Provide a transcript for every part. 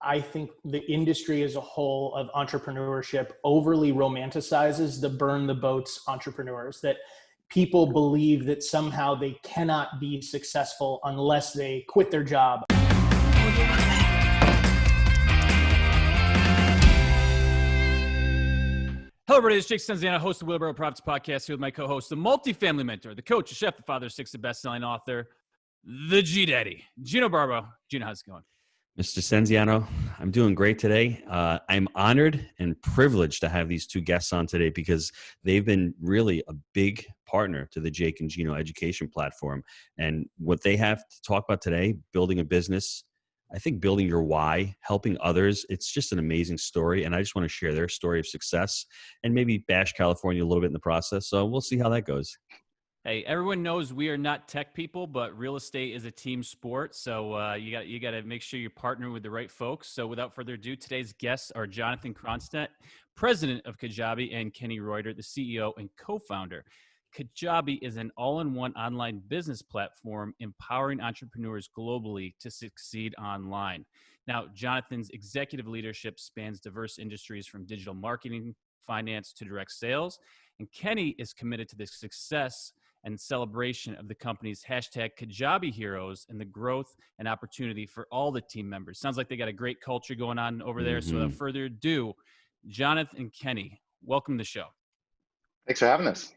I think the industry as a whole of entrepreneurship overly romanticizes the burn the boats entrepreneurs, that people believe that somehow they cannot be successful unless they quit their job. Hello, everybody. It's Jake Stenziano, host of Wheelbarrow Profits Podcast, here with my co-host, the multifamily mentor, the coach, the chef, the father of six, the best-selling author, the G-Daddy, Gino Barbo. Gino, how's it going? Mr. Stenziano, I'm doing great today. I'm honored and privileged to have these two guests on today because they've been really a big partner to the Jake and Gino education platform. And what they have to talk about today, building a business, I think building your why, helping others, it's just an amazing story. And I just want to share their story of success and maybe bash California a little bit in the process. So we'll see how that goes. Hey, everyone knows we are not tech people, but real estate is a team sport. So you got to make sure you're partnering with the right folks. So without further ado, today's guests are Jonathan Cronstedt, President of Kajabi, and Kenny Rueter, the CEO and co-founder. Kajabi is an all-in-one online business platform empowering entrepreneurs globally to succeed online. Now, Jonathan's executive leadership spans diverse industries from digital marketing, finance to direct sales. And Kenny is committed to the success and celebration of the company's hashtag Kajabi Heroes and the growth and opportunity for all the team members. Sounds like they got a great culture going on over there. So without further ado, Jonathan and Kenny, welcome to the show. Thanks for having us.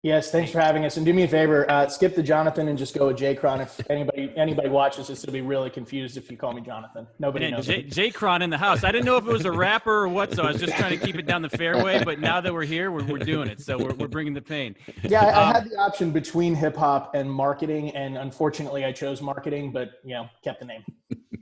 Yes, thanks for having us. And do me a favor, skip the Jonathan and just go with JCron. If anybody watches this, it'll be really confused if you call me Jonathan. Nobody knows. JCron in the house. I didn't know if it was a rapper or what, so I was just trying to keep it down the fairway. But now that we're here, we're doing it. So we're bringing the pain. Yeah, I had the option between hip hop and marketing, and unfortunately, I chose marketing. But kept the name.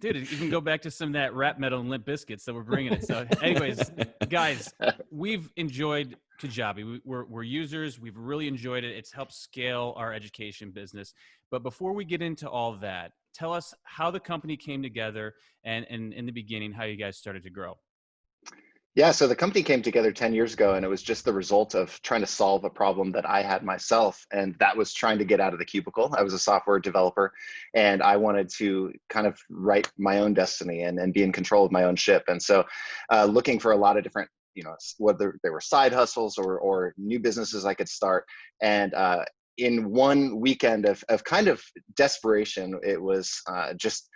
Dude, you can go back to some of that rap metal and Limp Bizkit, so we're bringing it. So anyways, guys, we've enjoyed Kajabi. We're users. We've really enjoyed it. It's helped scale our education business. But before we get into all of that, tell us how the company came together and in the beginning, how you guys started to grow. Yeah, so the company came together 10 years ago, and it was just the result of trying to solve a problem that I had myself, and that was trying to get out of the cubicle. I was a software developer, and I wanted to kind of write my own destiny and be in control of my own ship. And so looking for a lot of different, whether they were side hustles or new businesses I could start. And in one weekend of kind of desperation, it was just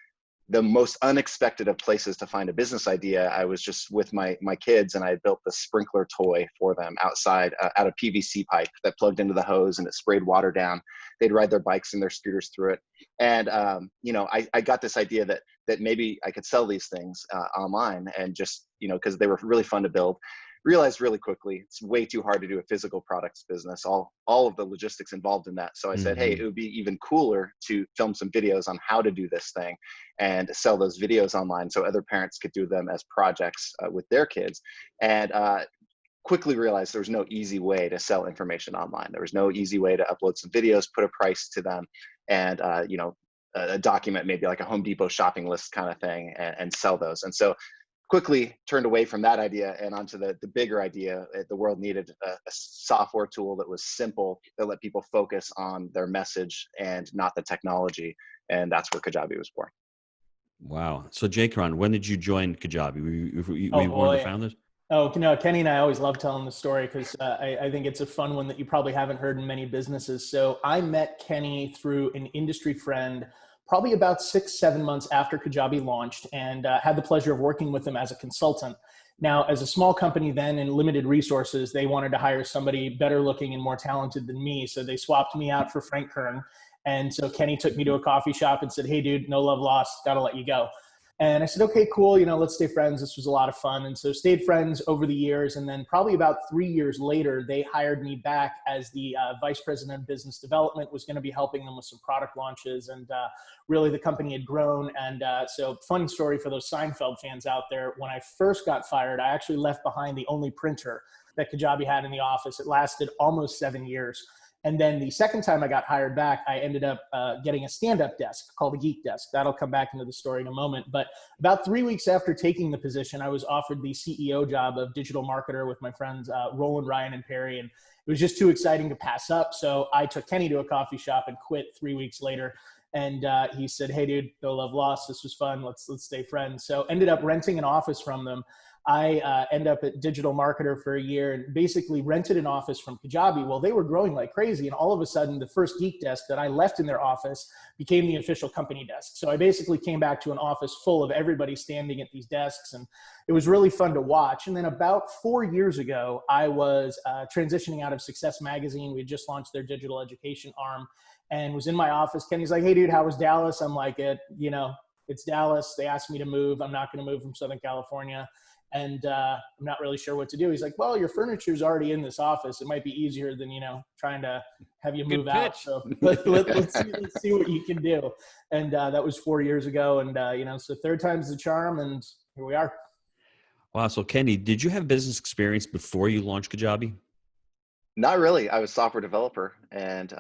the most unexpected of places to find a business idea. I was just with my kids, and I built the sprinkler toy for them outside out of PVC pipe that plugged into the hose and it sprayed water down. They'd ride their bikes and their scooters through it. And, I got this idea that maybe I could sell these things online and just, because they were really fun to build. Realized really quickly it's way too hard to do a physical products business, all of the logistics involved in that. So I said, hey, it would be even cooler to film some videos on how to do this thing and sell those videos online so other parents could do them as projects with their kids. And quickly realized there was no easy way to sell information online. There was no easy way to upload some videos, put a price to them, and a document, maybe like a Home Depot shopping list kind of thing, and sell those. And so quickly turned away from that idea and onto the bigger idea. The world needed a software tool that was simple, that let people focus on their message and not the technology. And that's where Kajabi was born. Wow. So JCron, when did you join Kajabi? Were you one of the founders? Oh, no, Kenny and I always love telling the story because I think it's a fun one that you probably haven't heard in many businesses. So I met Kenny through an industry friend probably about 6-7 months after Kajabi launched, and had the pleasure of working with him as a consultant. Now, as a small company then and limited resources, they wanted to hire somebody better looking and more talented than me. So they swapped me out for Frank Kern. And so Kenny took me to a coffee shop and said, hey, dude, no love lost. Got to let you go. And I said, okay, cool. Let's stay friends. This was a lot of fun. And so stayed friends over the years. And then probably about 3 years later, they hired me back as the vice president of business development, was going to be helping them with some product launches. And really the company had grown. And so funny story for those Seinfeld fans out there. When I first got fired, I actually left behind the only printer that Kajabi had in the office. It lasted almost 7 years. And then the second time I got hired back, I ended up getting a stand-up desk called a Geek Desk. That'll come back into the story in a moment. But about 3 weeks after taking the position, I was offered the CEO job of digital marketer with my friends Roland, Ryan, and Perry. And it was just too exciting to pass up. So I took Kenny to a coffee shop and quit 3 weeks later. And he said, "Hey, dude, no love lost. This was fun. Let's stay friends." So ended up renting an office from them. I ended up at Digital Marketer for a year and basically rented an office from Kajabi. Well, they were growing like crazy. And all of a sudden, the first geek desk that I left in their office became the official company desk. So I basically came back to an office full of everybody standing at these desks. And it was really fun to watch. And then about 4 years ago, I was transitioning out of Success Magazine. We had just launched their digital education arm and was in my office. Kenny's like, "Hey, dude, how was Dallas?" I'm like, it's Dallas. They asked me to move. I'm not going to move from Southern California. And I'm not really sure what to do. He's like, "Well, your furniture's already in this office. It might be easier than, trying to have you move out. So let's see what you can do." And that was 4 years ago. And, so third time's the charm. And here we are. Wow. So Kenny, did you have business experience before you launched Kajabi? Not really. I was a software developer, and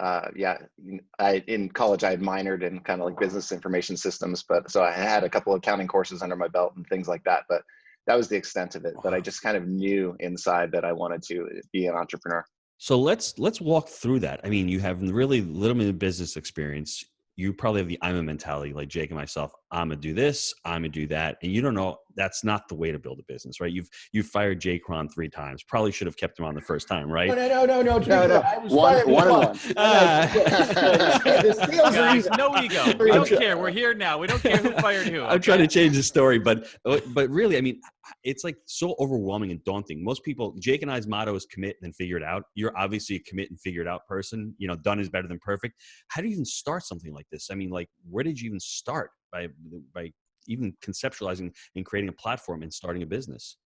in college I had minored in kind of like business information systems, but so I had a couple of accounting courses under my belt and things like that, but that was the extent of it. But I just kind of knew inside that I wanted to be an entrepreneur. So let's walk through that. I mean, you have really little bit of business experience. You probably have the I'm a mentality, like Jake and myself. I'm gonna do this, I'm gonna do that, and you don't know that's not the way to build a business, right? You've fired JCron 3 times. Probably should have kept him on the first time, right? No. I was fired one. Guys, no ego. We don't care. We're here now. We don't care who fired who. I'm trying to change the story, but really, I mean, it's like so overwhelming and daunting. Most people, Jake and I's motto is commit and figure it out. You're obviously a commit and figure it out person. Done is better than perfect. How do you even start something like this? I mean, like, where did you even start by even conceptualizing and creating a platform and starting a business?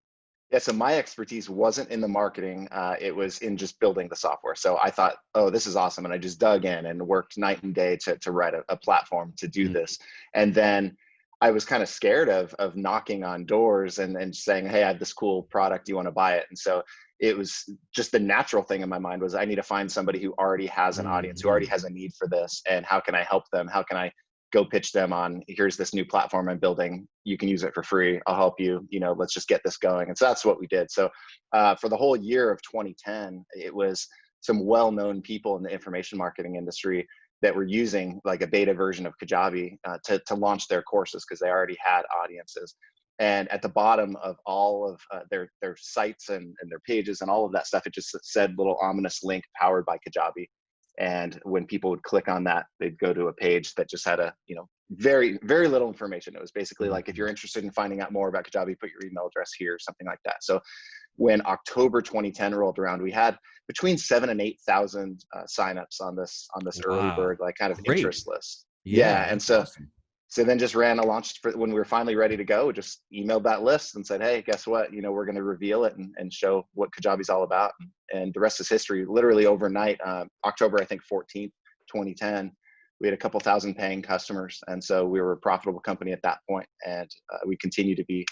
Yeah, so my expertise wasn't in the marketing. It was in just building the software. So I thought, oh, this is awesome. And I just dug in and worked night and day to write a platform to do this. And then I was kind of scared of knocking on doors and saying, "Hey, I have this cool product. Do you want to buy it?" And so it was just the natural thing in my mind was I need to find somebody who already has an audience, who already has a need for this. And how can I help them? How can I go pitch them on, here's this new platform I'm building. You can use it for free. I'll help you. Let's just get this going. And so that's what we did. So for the whole year of 2010, it was some well-known people in the information marketing industry that were using like a beta version of Kajabi to launch their courses because they already had audiences. And at the bottom of all of their sites and their pages and all of that stuff, it just said little ominous link powered by Kajabi. And when people would click on that, they'd go to a page that just had very, very little information. It was basically like, if you're interested in finding out more about Kajabi, put your email address here, something like that. So when October 2010 rolled around, we had between 7,000 and 8,000 signups on this early bird, like kind of interest list. Yeah. And so, awesome. So then just ran a launch for when we were finally ready to go, just emailed that list and said, "Hey, guess what? We're going to reveal it and show what Kajabi's all about." And the rest is history. Literally overnight, October, I think 14th, 2010, we had a couple thousand paying customers. And so we were a profitable company at that point. And we continue to be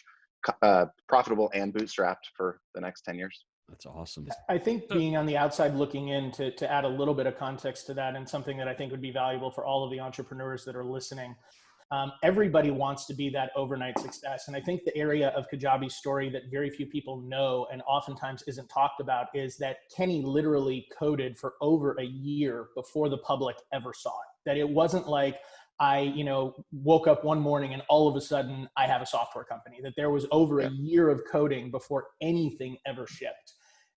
profitable and bootstrapped for the next 10 years. That's awesome. I think being on the outside looking in to add a little bit of context to that, and something that I think would be valuable for all of the entrepreneurs that are listening. Everybody wants to be that overnight success. And I think the area of Kajabi's story that very few people know and oftentimes isn't talked about is that Kenny literally coded for over a year before the public ever saw it. That it wasn't like I, woke up one morning and all of a sudden I have a software company. That there was over a year of coding before anything ever shipped.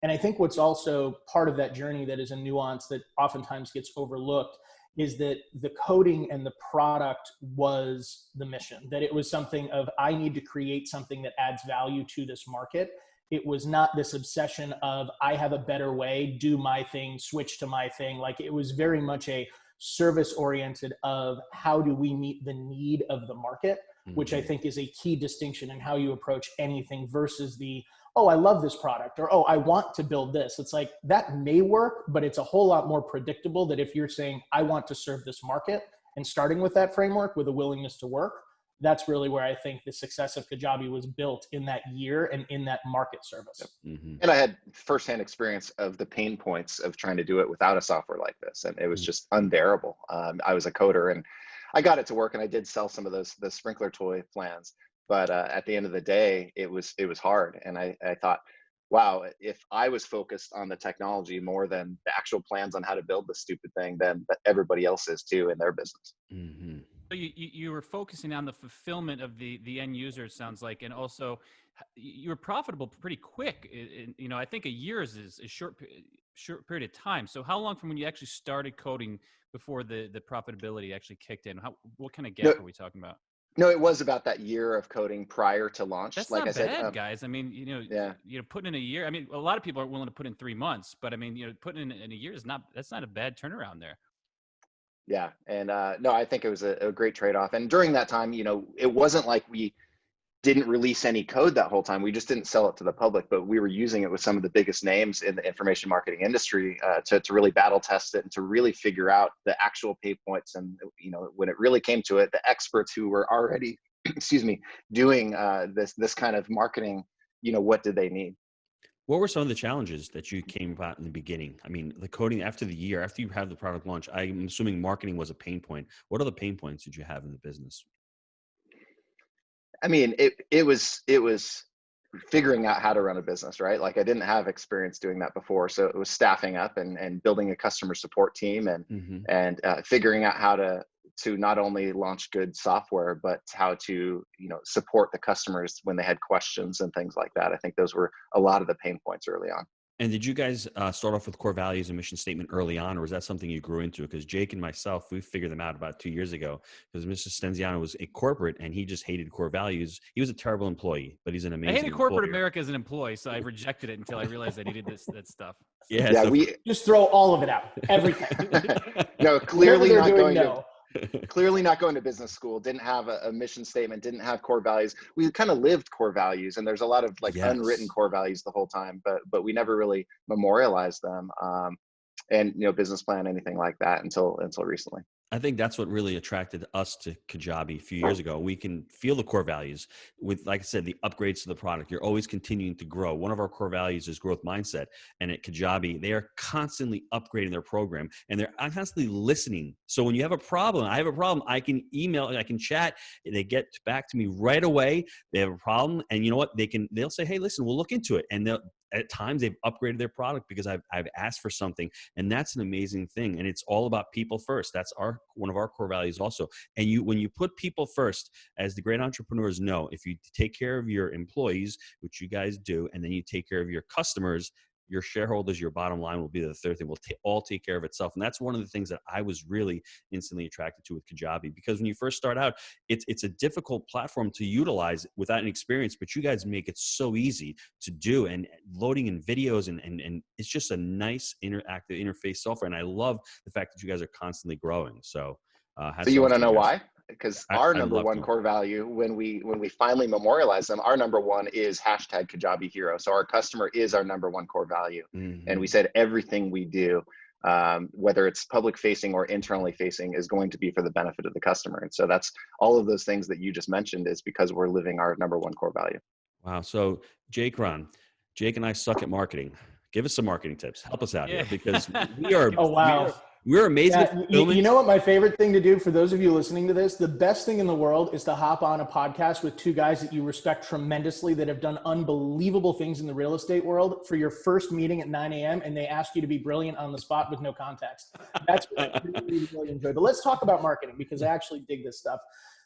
And I think what's also part of that journey that is a nuance that oftentimes gets overlooked is that the coding and the product was the mission, that it was something of, I need to create something that adds value to this market. It was not this obsession of, I have a better way, do my thing, switch to my thing. Like, it was very much a service oriented of how do we meet the need of the market, which I think is a key distinction in how you approach anything versus the, oh, I love this product, or, oh, I want to build this. It's like, that may work, but it's a whole lot more predictable that if you're saying, I want to serve this market, and starting with that framework with a willingness to work, that's really where I think the success of Kajabi was built in that year and in that market service. And I had firsthand experience of the pain points of trying to do it without a software like this. And it was just unbearable. I was a coder and I got it to work, and I did sell some of the sprinkler toy plans. But at the end of the day, it was hard. And I thought, wow, if I was focused on the technology more than the actual plans on how to build this stupid thing, then everybody else is too in their business. Mm-hmm. So you were focusing on the fulfillment of the end user, it sounds like, and also you were profitable pretty quick. I think a year is a short period of time. So how long from when you actually started coding before the profitability actually kicked in? What kind of No, gap are we talking about? no, it was about that year of coding prior to launch. That's Like I not said, bad, guys. I mean, yeah. putting in a year. I mean, a lot of people are willing to put in 3 months, but I mean, putting in a year that's not a bad turnaround there. Yeah. And no, I think it was a great trade-off. And during that time, it wasn't like we didn't release any code that whole time. We just didn't sell it to the public, but we were using it with some of the biggest names in the information marketing industry to really battle test it and to really figure out the actual pain points. And, when it really came to it, the experts who were already, excuse me, doing this kind of marketing, what did they need? What were some of the challenges that you came about in the beginning? I mean, the coding after the year, after you have the product launch, I'm assuming marketing was a pain point. What other pain points did you have in the business? I mean, it was figuring out how to run a business, right? Like I didn't have experience doing that before. So it was staffing up and building a customer support team and, Mm-hmm. and figuring out how to not only launch good software, but how to, support the customers when they had questions and things like that. I think those were a lot of the pain points early on. And did you guys start off with core values and mission statement early on, or was that something you grew into? Because Jake and myself, we figured them out about 2 years ago because Mr. Stenziano was a corporate and he just hated core values. He was a terrible employee, but he's an I amazing hated corporate employer. America as an employee, so I rejected it until I realized I needed that stuff. Yeah, Yeah, so we Just throw all of it out, everything. no, Whatever they're doing, no. Clearly not going to business school, didn't have a mission statement, didn't have core values. We kind of lived core values, and there's a lot of like unwritten Yes. core values the whole time, but we never really memorialized them. And business plan, anything like that until recently. I think that's what really attracted us to Kajabi a few years ago. We can feel the core values with, like I said, the upgrades to the product. You're always continuing to grow. One of our core values is growth mindset. And at Kajabi, they are constantly upgrading their program and they're constantly listening. So when you have a problem, I have a problem, I can email, I can chat. They get back to me right away. They have a problem. And you know what? They'll say, hey, listen, we'll look into it. And at times they've upgraded their product because I've asked for something. And that's an amazing thing. And it's all about people first. That's one of our core values also. And when you put people first, as the great entrepreneurs know, if you take care of your employees, which you guys do, and then you take care of your customers, your shareholders, your bottom line will be the third thing. Will all take care of itself. And that's one of the things that I was really instantly attracted to with Kajabi, because when you first start out, it's a difficult platform to utilize without an experience, but you guys make it so easy to do, and loading in videos and it's just a nice interactive interface software. And I love the fact that you guys are constantly growing. So So you want to know why? Because our I number love one to. core value, when we finally memorialize them, our number one is hashtag Kajabi Hero. So our customer is our number one core value. Mm-hmm. And we said everything we do, whether it's public facing or internally facing, is going to be for the benefit of the customer. And so that's all of those things that you just mentioned is because we're living our number one core value. Wow. So Jake and I suck at marketing. Give us some marketing tips. Help us out here, because we are. Oh, wow. We're amazing at Yeah, fulfillment. you know what my favorite thing to do for those of you listening to this, the best thing in the world is to hop on a podcast with two guys that you respect tremendously that have done unbelievable things in the real estate world for your first meeting at 9 a.m. and they ask you to be brilliant on the spot with no context. That's what I really, really enjoy. But let's talk about marketing, because I actually dig this stuff.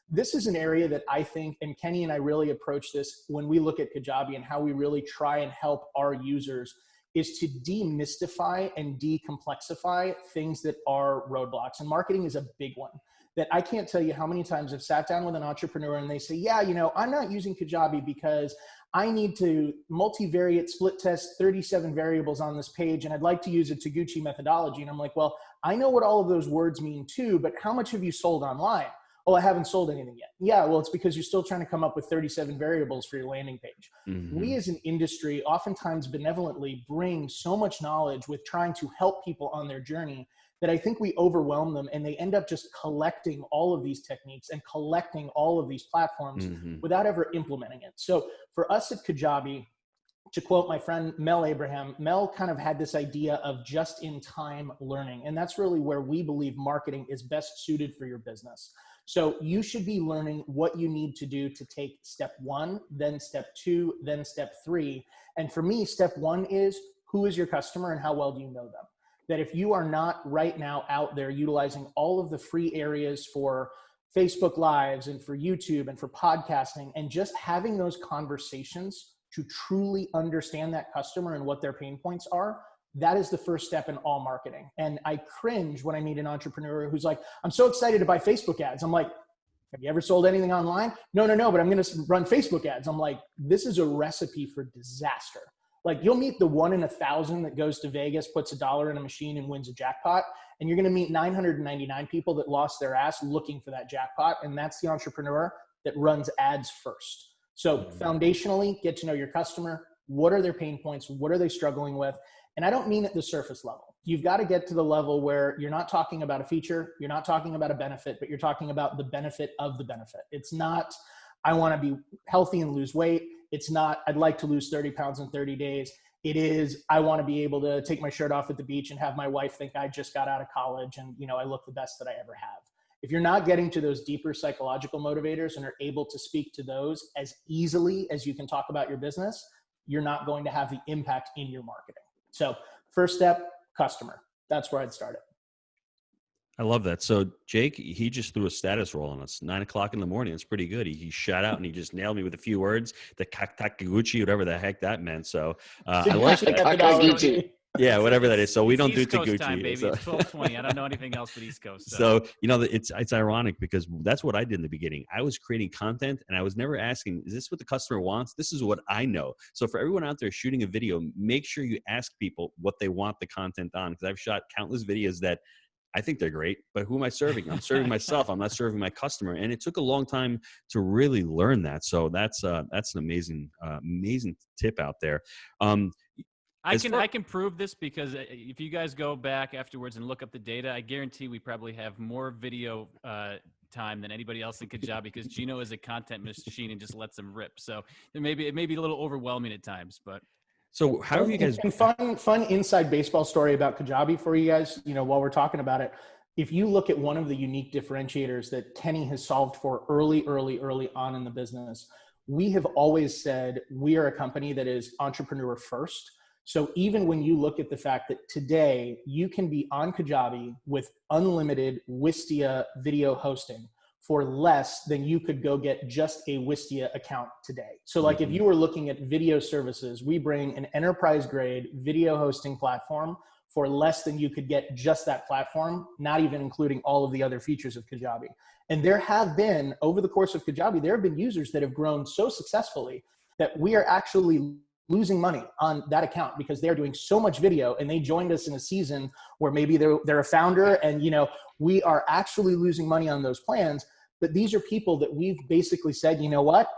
This is an area that I think, and Kenny and I really approach this when we look at Kajabi and how we really try and help our users, is to demystify and decomplexify things that are roadblocks. And marketing is a big one that I can't tell you how many times I've sat down with an entrepreneur and they say, yeah, I'm not using Kajabi because I need to multivariate split test 37 variables on this page, and I'd like to use a Taguchi methodology. And I'm like, well, I know what all of those words mean too, but how much have you sold online? Oh, I haven't sold anything yet. Yeah, well, it's because you're still trying to come up with 37 variables for your landing page. Mm-hmm. We as an industry oftentimes benevolently bring so much knowledge with trying to help people on their journey that I think we overwhelm them, and they end up just collecting all of these techniques and collecting all of these platforms without ever implementing it. So for us at Kajabi, to quote my friend Mel Abraham, Mel kind of had this idea of just-in-time learning. And that's really where we believe marketing is best suited for your business. So you should be learning what you need to do to take step 1, then step 2, then step 3. And for me, step 1 is, who is your customer and how well do you know them? That if you are not right now out there utilizing all of the free areas for Facebook Lives and for YouTube and for podcasting, and just having those conversations to truly understand that customer and what their pain points are, that is the first step in all marketing. And I cringe when I meet an entrepreneur who's like, I'm so excited to buy Facebook ads. I'm like, have you ever sold anything online? No, but I'm going to run Facebook ads. I'm like, this is a recipe for disaster. Like, you'll meet the 1 in 1,000 that goes to Vegas, puts $1 in a machine and wins a jackpot. And you're going to meet 999 people that lost their ass looking for that jackpot. And that's the entrepreneur that runs ads first. So foundationally, get to know your customer. What are their pain points? What are they struggling with? And I don't mean at the surface level. You've got to get to the level where you're not talking about a feature, you're not talking about a benefit, but you're talking about the benefit of the benefit. It's not, I want to be healthy and lose weight. It's not, I'd like to lose 30 pounds in 30 days. It is, I want to be able to take my shirt off at the beach and have my wife think I just got out of college and, you know, I look the best that I ever have. If you're not getting to those deeper psychological motivators and are able to speak to those as easily as you can talk about your business, you're not going to have the impact in your marketing. So first step, customer. That's where I'd start it. I love that. So Jake, he just threw a status roll on us, 9 o'clock in the morning. It's pretty good. He shot out and he just nailed me with a few words, the Kakaguchi, whatever the heck that meant. So I like that. Yeah, whatever that is. So we don't do Taguchi. Time, baby. So. It's 12:20. I don't know anything else but East Coast. So you know, it's ironic because that's what I did in the beginning. I was creating content and I was never asking, is this what the customer wants? This is what I know. So for everyone out there shooting a video, make sure you ask people what they want the content on. Because I've shot countless videos that I think they're great, but who am I serving? I'm serving myself. I'm not serving my customer. And it took a long time to really learn that. So that's an amazing tip out there. I can prove this because if you guys go back afterwards and look up the data, I guarantee we probably have more video time than anybody else in Kajabi because Gino is a content machine and just lets them rip. So it may be a little overwhelming at times, but. So how have you guys? Fun inside baseball story about Kajabi for you guys, you know, while we're talking about it. If you look at one of the unique differentiators that Kenny has solved for early on in the business, we have always said we are a company that is entrepreneur first. So even when you look at the fact that today you can be on Kajabi with unlimited Wistia video hosting for less than you could go get just a Wistia account today. So like if you were looking at video services, we bring an enterprise grade video hosting platform for less than you could get just that platform, not even including all of the other features of Kajabi. And there have been, over the course of Kajabi, there have been users that have grown so successfully that we are actually losing money on that account because they're doing so much video and they joined us in a season where maybe they're a founder and, you know, we are actually losing money on those plans. But these are people that we've basically said, you know what?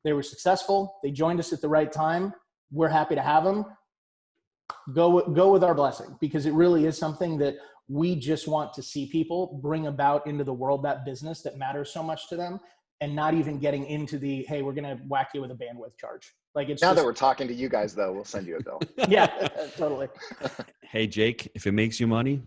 They were successful. They joined us at the right time. We're happy to have them. Go with our blessing because it really is something that we just want to see people bring about into the world, that business that matters so much to them, and not even getting into the, hey, we're going to whack you with a bandwidth charge. Like it's now that we're talking to you guys, though, we'll send you a bill. Yeah, totally. Hey, Jake, if it makes you money,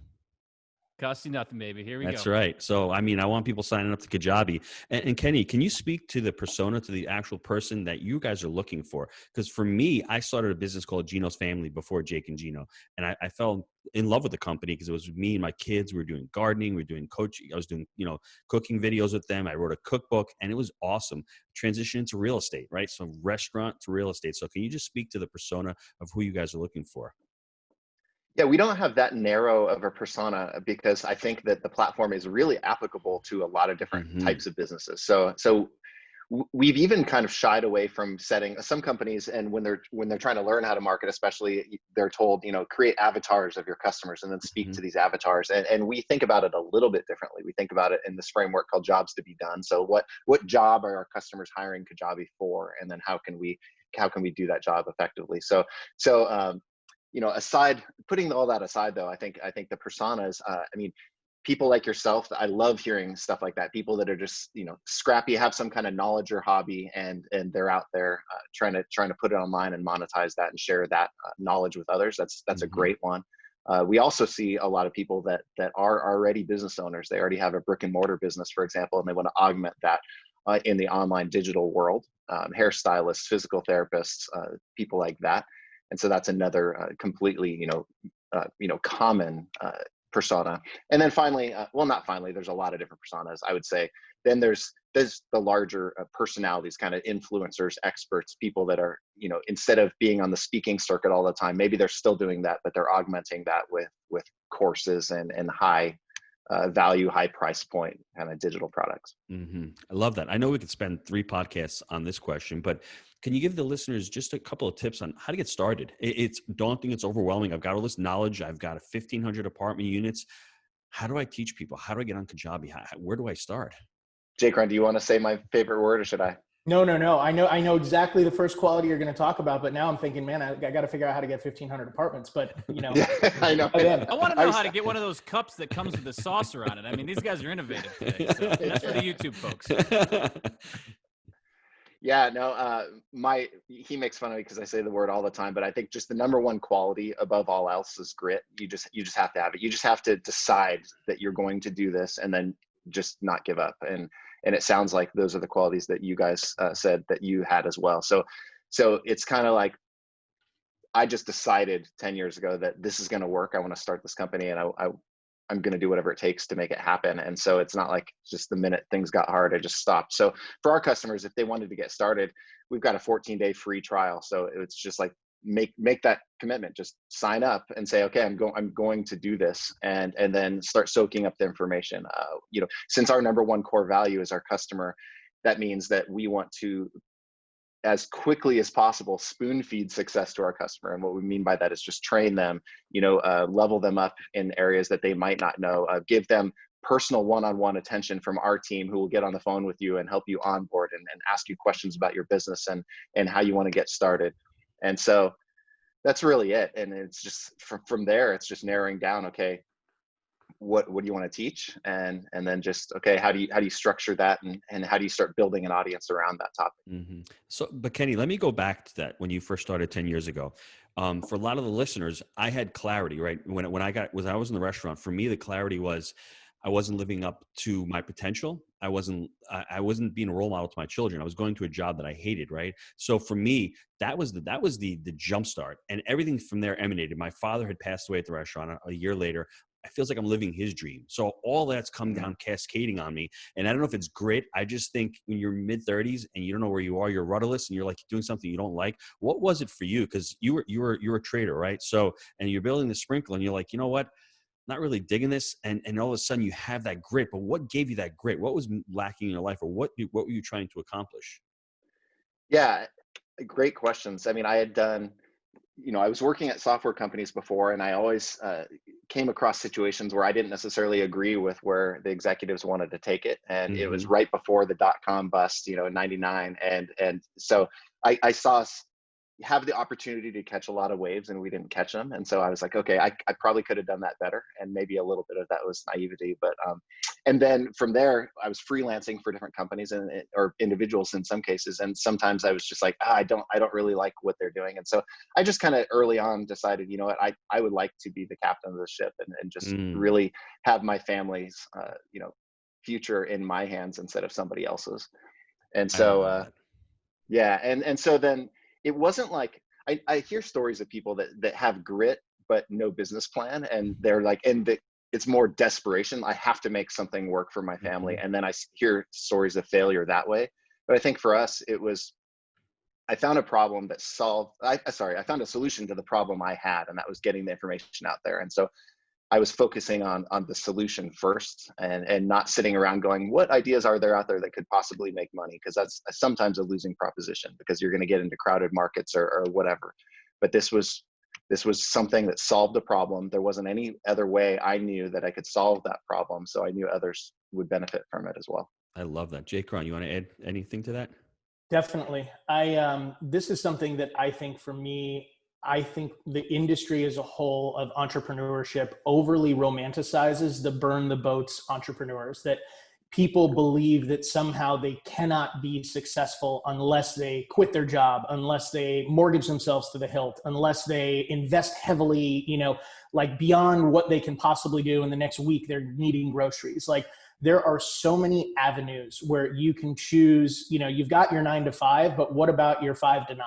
costs you nothing, baby. Here we go. That's right. So, I mean, I want people signing up to Kajabi. And Kenny, can you speak to the persona, to the actual person that you guys are looking for? Because for me, I started a business called Gino's Family before Jake and Gino. And I fell in love with the company because it was me and my kids. We were doing gardening. We were doing coaching. I was doing, you know, cooking videos with them. I wrote a cookbook and it was awesome. Transition into real estate, right? So restaurant to real estate. So can you just speak to the persona of who you guys are looking for? Yeah, we don't have that narrow of a persona because I think that the platform is really applicable to a lot of different types of businesses. So we've even kind of shied away from setting some companies, and when they're trying to learn how to market, especially, they're told, you know, create avatars of your customers and then speak to these avatars. And we think about it a little bit differently. We think about it in this framework called jobs to be done. So what job are our customers hiring Kajabi for, and then how can we do that job effectively? So you know, putting all that aside, though, I think the personas, I mean, people like yourself, I love hearing stuff like that. People that are just, you know, scrappy, have some kind of knowledge or hobby, and they're out there trying to put it online and monetize that and share that knowledge with others. That's a great one. We also see a lot of people that are already business owners. They already have a brick and mortar business, for example, and they want to augment that in the online digital world. Hairstylists, physical therapists, people like that. And so that's another completely, common persona. And then finally, well, not finally, there's a lot of different personas, I would say. Then there's the larger personalities, kind of influencers, experts, people that are, instead of being on the speaking circuit all the time, maybe they're still doing that, but they're augmenting that with courses and high value, high price point kind of digital products. Mm-hmm. I love that. I know we could spend 3 podcasts on this question, but can you give the listeners just a couple of tips on how to get started? It's daunting. It's overwhelming. I've got all this knowledge. I've got 1,500 apartment units. How do I teach people? How do I get on Kajabi? Where do I start? JCron, do you want to say my favorite word, or should I? No. I know exactly the first quality you're going to talk about, but now I'm thinking, man, I got to figure out how to get 1,500 apartments. But Yeah, I know. I want to know how to get one of those cups that comes with a saucer on it. I mean, these guys are innovative today. So that's for the YouTube folks. Yeah, no, he makes fun of me because I say the word all the time, but I think just the number one quality above all else is grit. You just have to have it. You just have to decide that you're going to do this and then just not give up. And it sounds like those are the qualities that you guys said that you had as well. So it's kind of like, I just decided 10 years ago that this is going to work. I want to start this company, and I'm going to do whatever it takes to make it happen. And so it's not like just the minute things got hard, I just stopped. So for our customers, if they wanted to get started, we've got a 14-day free trial. So it's just like, make that commitment, just sign up and say, okay, I'm going to do this, and then start soaking up the information. Since our number one core value is our customer, that means that we want to, as quickly as possible, spoon feed success to our customer. And what we mean by that is just train them, level them up in areas that they might not know, give them personal one-on-one attention from our team, who will get on the phone with you and help you onboard and ask you questions about your business and how you want to get started. And so that's really it. And it's just from there, it's just narrowing down, okay, what do you want to teach? And then just, okay, how do you structure that? And how do you start building an audience around that topic? Mm-hmm. So, but Kenny, let me go back to that when you first started 10 years ago. For a lot of the listeners, I had clarity, right? When I was in the restaurant, for me, the clarity was I wasn't living up to my potential. I wasn't being a role model to my children. I was going to a job that I hated, right? So for me, that was the jump start, and everything from there emanated. My father had passed away at the restaurant a year later. It feels like I'm living his dream. So all that's come down cascading on me. And I don't know if it's grit. I just think when you're mid-30s and you don't know where you are, you're rudderless and you're like doing something you don't like. What was it for you? Because you were a trader, right? So, and you're building the sprinkle and you're like, you know what? Not really digging this. And all of a sudden you have that grit. But what gave you that grit? What was lacking in your life, or what were you trying to accomplish? Yeah, great questions. I mean, I had done, I was working at software companies before, and I always came across situations where I didn't necessarily agree with where the executives wanted to take it. And it was right before the .com bust, in 99. And so I saw us have the opportunity to catch a lot of waves, and we didn't catch them. And so I was like, okay, I probably could have done that better. And maybe a little bit of that was naivety, but, and then from there, I was freelancing for different companies or individuals in some cases. And sometimes I was just like, I don't really like what they're doing. And so I just kind of early on decided, you know what, I would like to be the captain of the ship and just really have my family's, future in my hands instead of somebody else's. And so, yeah. And so then it wasn't like, I hear stories of people that have grit, but no business plan. And they're like, it's more desperation. I have to make something work for my family. And then I hear stories of failure that way. But I think for us, it was, I found a problem that I found a solution to the problem I had, and that was getting the information out there. And so I was focusing on the solution first and not sitting around going, what ideas are there out there that could possibly make money? Because that's sometimes a losing proposition, because you're going to get into crowded markets or whatever. But this was something that solved the problem. There wasn't any other way I knew that I could solve that problem. So I knew others would benefit from it as well. I love that. JCron, you want to add anything to that? Definitely. This is something that I think for me, I think the industry as a whole of entrepreneurship overly romanticizes the burn the boats entrepreneurs, that people believe that somehow they cannot be successful unless they quit their job, unless they mortgage themselves to the hilt, unless they invest heavily, like beyond what they can possibly do in the next week, they're needing groceries. Like, there are so many avenues where you can choose, you've got your 9 to 5, but what about your 5 to 9?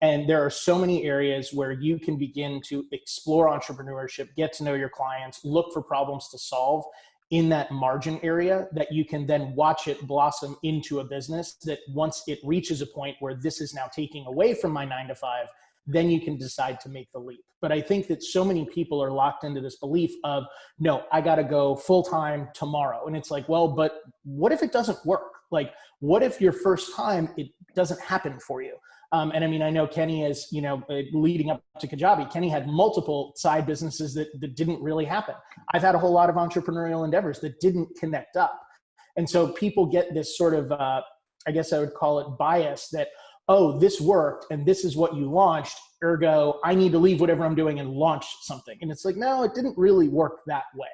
And there are so many areas where you can begin to explore entrepreneurship, get to know your clients, look for problems to solve in that margin area that you can then watch it blossom into a business that once it reaches a point where this is now taking away from my 9 to 5, then you can decide to make the leap. But I think that so many people are locked into this belief of, no, I got to go full-time tomorrow. And it's like, well, but what if it doesn't work? Like, what if your first time it doesn't happen for you? And I mean, I know Kenny is, leading up to Kajabi, Kenny had multiple side businesses that didn't really happen. I've had a whole lot of entrepreneurial endeavors that didn't connect up. And so people get this sort of, I guess I would call it bias that, oh, this worked and this is what you launched, ergo, I need to leave whatever I'm doing and launch something. And it's like, no, it didn't really work that way.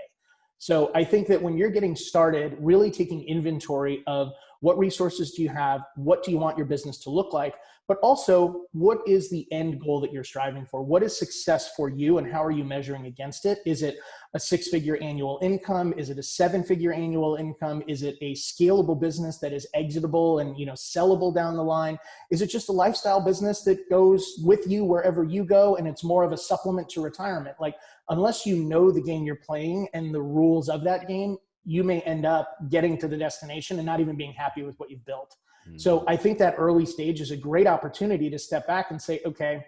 So I think that when you're getting started, really taking inventory of what resources do you have, what do you want your business to look like, but also what is the end goal that you're striving for? What is success for you and how are you measuring against it? Is it a 6-figure annual income? Is it a 7-figure annual income? Is it a scalable business that is exitable and sellable down the line? Is it just a lifestyle business that goes with you wherever you go and it's more of a supplement to retirement? Like, unless you know the game you're playing and the rules of that game, you may end up getting to the destination and not even being happy with what you've built. So I think that early stage is a great opportunity to step back and say, okay,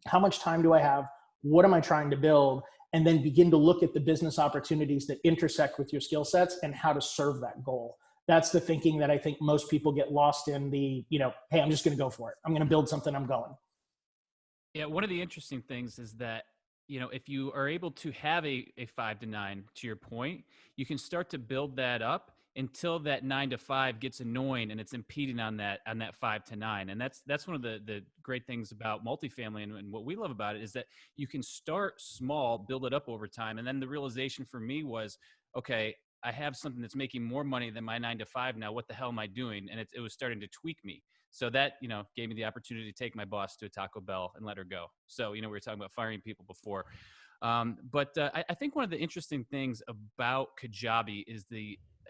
how much time do I have? What am I trying to build? And then begin to look at the business opportunities that intersect with your skill sets and how to serve that goal. That's the thinking that I think most people get lost in the, hey, I'm just going to go for it. I'm going to build something, I'm going. Yeah, one of the interesting things is that, if you are able to have a 5 to 9, to your point, you can start to build that up until that 9 to 5 gets annoying and it's impeding on that 5 to 9. And that's one of the great things about multifamily and what we love about it is that you can start small, build it up over time. And then the realization for me was, okay, I have something that's making more money than my 9 to 5 now. What the hell am I doing? And it was starting to tweak me. So that, gave me the opportunity to take my boss to a Taco Bell and let her go. So, we were talking about firing people before. But I think one of the interesting things about Kajabi is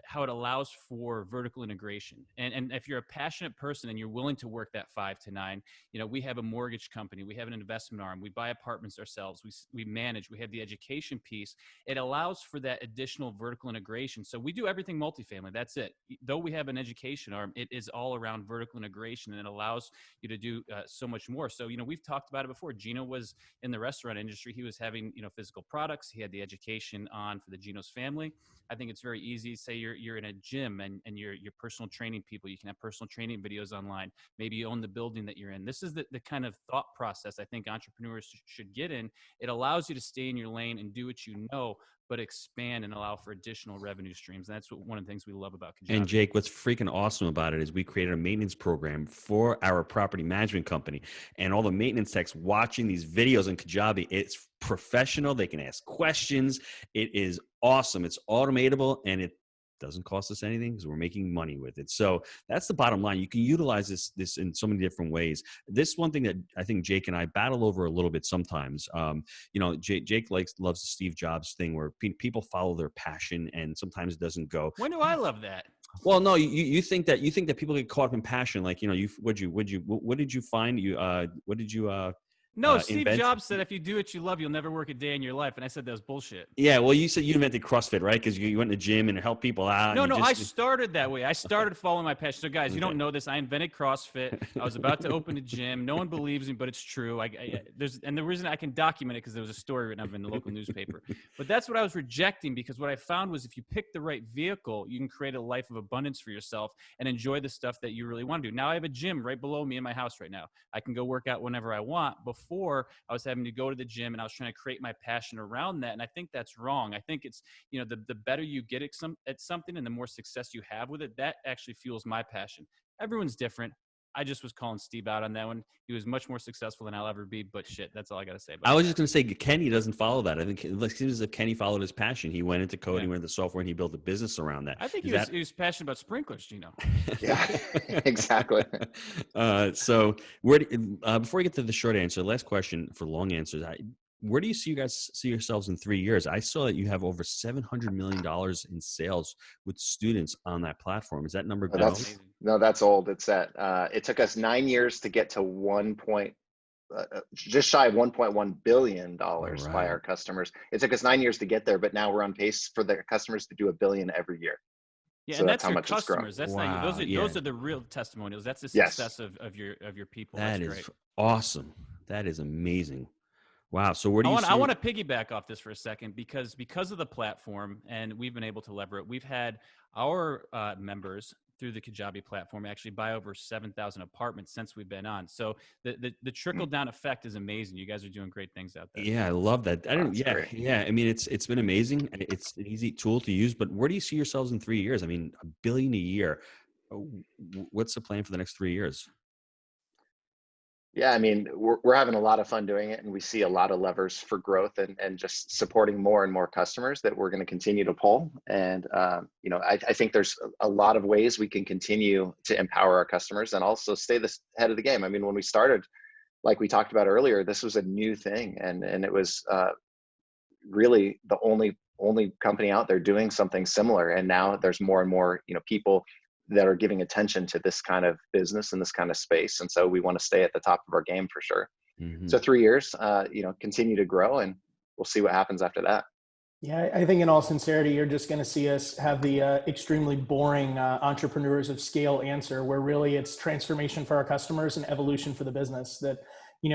how it allows for vertical integration. And if you're a passionate person and you're willing to work that 5 to 9, we have a mortgage company, we have an investment arm, we buy apartments ourselves, we manage, we have the education piece. It allows for that additional vertical integration. So we do everything multifamily. That's it. Though we have an education arm, it is all around vertical integration and it allows you to do so much more. So, we've talked about it before. Gino was in the restaurant industry. He was having, physical products. He had the education on for the Gino's family. I think it's very easy. Say you're in a gym and you're personal training people. You can have personal training videos online. Maybe you own the building that you're in. This is the kind of thought process I think entrepreneurs should get in. It allows you to stay in your lane and do what you know, but expand and allow for additional revenue streams. And that's one of the things we love about Kajabi. And Jake, what's freaking awesome about it is we created a maintenance program for our property management company, and all the maintenance techs watching these videos on Kajabi. It's professional. They can ask questions. It is awesome. It's automatable, and it doesn't cost us anything because we're making money with it. So that's the bottom line. You can utilize this in so many different ways. This one thing that I think Jake and I battle over a little bit sometimes. Jake loves the Steve Jobs thing where people follow their passion, and sometimes it doesn't go. When do I love that? Well, no, you think that people get caught up in passion. Like, what did you find? What did you No, Steve invent? Jobs said, if you do what you love, you'll never work a day in your life. And I said, that was bullshit. Yeah, well, you said you invented CrossFit, right? Because you went to the gym and helped people out. No, I started that way. I started following my passion. So, guys, you don't know this. I invented CrossFit. I was about to open a gym. No one believes me, but it's true. And the reason I can document it because there was a story written up in the local newspaper. But that's what I was rejecting, because what I found was if you pick the right vehicle, you can create a life of abundance for yourself and enjoy the stuff that you really want to do. Now I have a gym right below me in my house right now. I can go work out whenever I want. Before, I was having to go to the gym and I was trying to create my passion around that. And I think that's wrong. I think it's, the better you get at something and the more success you have with it, that actually fuels my passion. Everyone's different. I just was calling Steve out on that one. He was much more successful than I'll ever be, but shit, that's all I got to say about I was that. just going to say, Kenny doesn't follow that. I think it seems as if Kenny followed his passion. He went into coding, went into software, and he built a business around that. I think he was passionate about sprinklers, Gino. Yeah, exactly. So before we get to the short answer, last question for long answers. Where do you see yourselves in 3 years? I saw that you have over $700 million in sales with students on that platform. Is that number good? That's old. It's at, it took us 9 years to get to just shy of $1.1 billion by our customers. It took us 9 years to get there, but now we're on pace for the customers to do $1 billion every year. Yeah, so and that's that's how your much customers. it's grown. That's not those are the real testimonials. That's the success of your people. That's great. Awesome. That is amazing. Wow. So where do I want to piggyback off this for a second because of the platform, and we've been able to lever it. We've had our members through the Kajabi platform actually buy over 7,000 apartments since we've been on. So the trickle down effect is amazing. You guys are doing great things out there. Yeah, I love that. Yeah. I mean, it's been amazing. It's an easy tool to use. But where do you see yourselves in 3 years? I mean, $1 billion a year. What's the plan for the next 3 years? Yeah, I mean, we're having a lot of fun doing it, and we see a lot of levers for growth and just supporting more and more customers that we're going to continue to pull. And I think there's a lot of ways we can continue to empower our customers and also stay ahead of the game. I mean, when we started, like we talked about earlier, this was a new thing, and it was really the only company out there doing something similar. And now there's more and more people that are giving attention to this kind of business and this kind of space. And so we want to stay at the top of our game for sure. Mm-hmm. So 3 years, continue to grow, and we'll see what happens after that. Yeah, I think in all sincerity, you're just going to see us have the extremely boring entrepreneurs of scale answer, where really it's transformation for our customers and evolution for the business. That,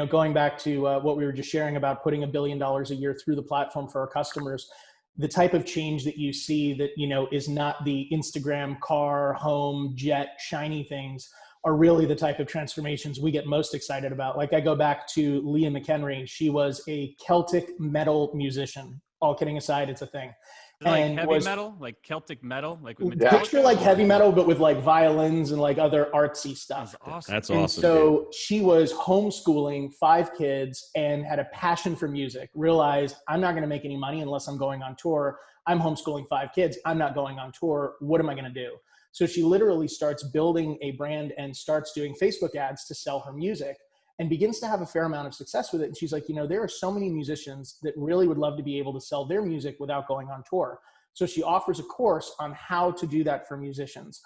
going back to what we were just sharing about putting $1 billion a year through the platform for our customers, the type of change that you see that, is not the Instagram, car, home, jet, shiny things are really the type of transformations we get most excited about. Like I go back to Leah McHenry. She was a Celtic metal musician. All kidding aside, it's a thing. Like heavy metal, like Celtic metal, like with picture like heavy metal, but with like violins and like other artsy stuff. That's awesome. That's awesome. And so she was homeschooling 5 kids and had a passion for music. Realized, I'm not going to make any money unless I'm going on tour. I'm homeschooling 5 kids. I'm not going on tour. What am I going to do? So she literally starts building a brand and starts doing Facebook ads to sell her music, and begins to have a fair amount of success with it. And she's like, there are so many musicians that really would love to be able to sell their music without going on tour. So she offers a course on how to do that for musicians.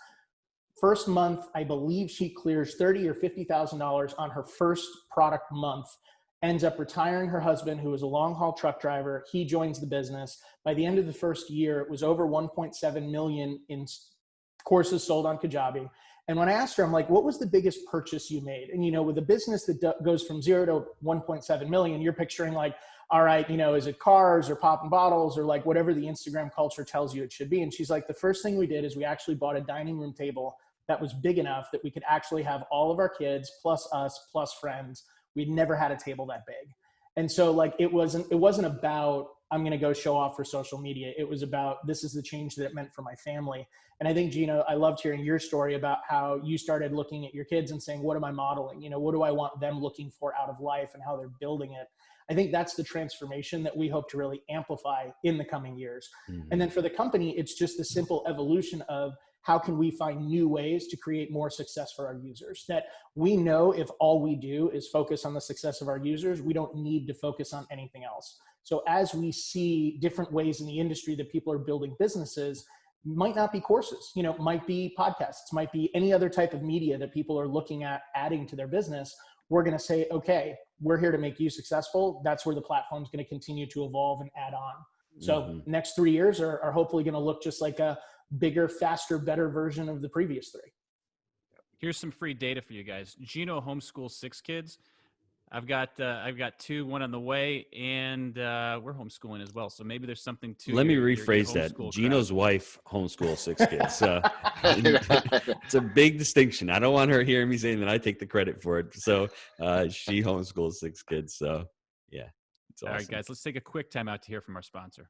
First month, I believe she clears $30,000 or $50,000 on her first product month, ends up retiring her husband, who was a long haul truck driver. He joins the business. By the end of the first year, it was over 1.7 million in courses sold on Kajabi. And when I asked her, I'm like, what was the biggest purchase you made? And with a business that goes from 0 to 1.7 million, you're picturing like, all right, is it cars or popping bottles or like whatever the Instagram culture tells you it should be. And she's like, the first thing we did is we actually bought a dining room table that was big enough that we could actually have all of our kids plus us plus friends. We'd never had a table that big. And so like, it wasn't about, I'm going to go show off for social media. It was about, this is the change that it meant for my family. And I think, Gino, I loved hearing your story about how you started looking at your kids and saying, what am I modeling? What do I want them looking for out of life and how they're building it? I think that's the transformation that we hope to really amplify in the coming years. Mm-hmm. And then for the company, it's just a simple evolution of how can we find new ways to create more success for our users? That we know if all we do is focus on the success of our users, we don't need to focus on anything else. So as we see different ways in the industry that people are building businesses, might not be courses, might be podcasts, might be any other type of media that people are looking at adding to their business. We're going to say, okay, we're here to make you successful. That's where the platform's going to continue to evolve and add on. So next 3 years are hopefully going to look just like a bigger, faster, better version of the previous 3. Here's some free data for you guys. Gino homeschools 6 kids. I've got 2, one on the way, and we're homeschooling as well. So maybe there's something to. Let me rephrase that. Gino's wife homeschools 6 kids. So it's a big distinction. I don't want her hearing me saying that I take the credit for it. So she homeschools 6 kids. So yeah, it's awesome. All right, guys, let's take a quick time out to hear from our sponsor.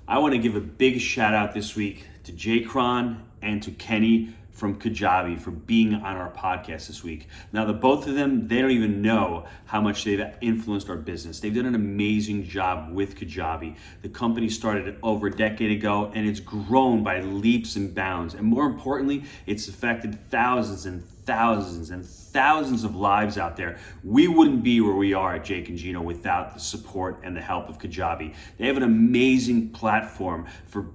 I want to give a big shout out this week to JCron and to Kenny from Kajabi for being on our podcast this week. Now, the both of them, they don't even know how much they've influenced our business. They've done an amazing job with Kajabi. The company started over a decade ago, and it's grown by leaps and bounds. And more importantly, it's affected thousands and thousands and thousands of lives out there. We wouldn't be where we are at Jake and Gino without the support and the help of Kajabi. They have an amazing platform for